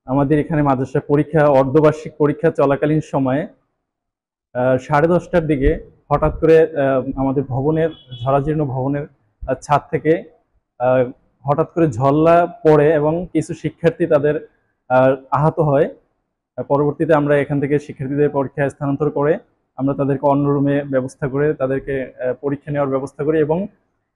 আমাদের এখানে মাদ্রাসা পরীক্ষা অর্ধবার্ষিক পরীক্ষা চলাকালীন সময়ে 10:30টার দিকে হঠাৎ করে আমাদের ভবনের জরাজীর্ণ ভবনের ছাদ থেকে হঠাৎ করে ঝল্লা পড়ে এবং কিছু শিক্ষার্থী তাদের আহত হয়। পরবর্তীতে আমরা এখান থেকে শিক্ষার্থীদের পরীক্ষা স্থানান্তর করে আমরা তাদেরকে অন্য রুমে ব্যবস্থা করে তাদেরকে পরীক্ষা নেওয়ার ব্যবস্থা করি এবং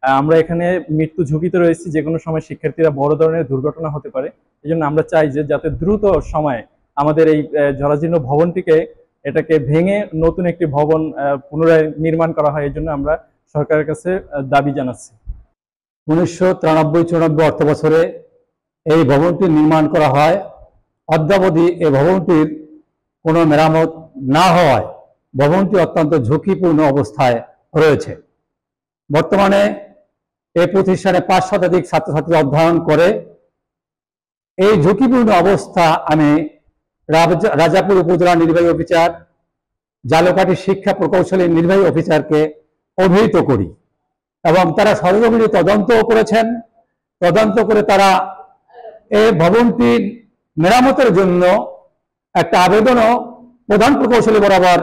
আমরা এখানে মৃত্যু ঝুঁকিতে রয়েছি, যে কোনো সময় শিক্ষার্থীরা বড় ধরনের দুর্ঘটনা হতে পারে। এই জন্য আমরা চাই যে যাতে দ্রুত সময়ে আমাদের এই জরাজীর্ণ ভবনটিকে এটাকে ভেঙে নতুন একটি ভবন পুনরায় নির্মাণ করা হয়। এই জন্য আমরা সরকারের কাছে দাবি জানাচ্ছি। 1993-94 অর্থ বছরে এই ভবনটি নির্মাণ করা হয়। অদ্যাবধি এই ভবনটির কোনো মেরামত না হওয়ায় ভবনটি অত্যন্ত ঝুঁকিপূর্ণ অবস্থায় রয়েছে। বর্তমানে এই প্রতিষ্ঠানে 5 শতাধিক ছাত্রছাত্রী অধ্যয়ন করে। এই ঝুঁকিপূর্ণ অবস্থা আমি রাজাপুর উপজেলা নির্বাহী অফিসার, জালকাঠি শিক্ষা প্রকৌশলী নির্বাহী অফিসারকে অভিহিত করি এবং তারা সরজমিনে তদন্ত করেছেন। তদন্ত করে তারা এই ভবনটির মেরামতের জন্য একটা আবেদনও প্রধান প্রকৌশলী বরাবর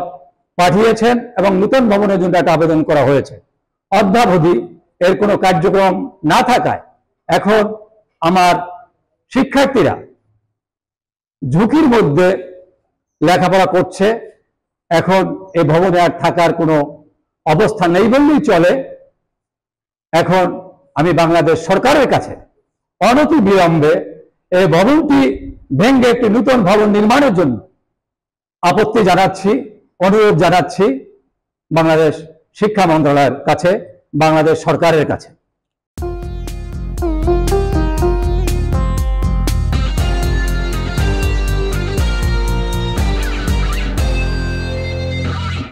পাঠিয়েছেন এবং নতুন ভবনের জন্য একটা আবেদন করা হয়েছে। অদ্যাবধি এর কোনো কার্যক্রম না থাকায় এখন আমার শিক্ষার্থীরা ঝুঁকির মধ্যে লেখাপড়া করছে। এখন এই ভবনে আর থাকার কোনো অবস্থা নেই বললেই চলে। এখন আমি বাংলাদেশ সরকারের কাছে অনতি বিলম্বে এই ভবনটি ভেঙে একটি নতুন ভবন নির্মাণের জন্য আপত্তি জানাচ্ছি, অনুরোধ জানাচ্ছি বাংলাদেশ শিক্ষা মন্ত্রণালয়ের কাছে, বাংলাদেশ সরকারের কাছে।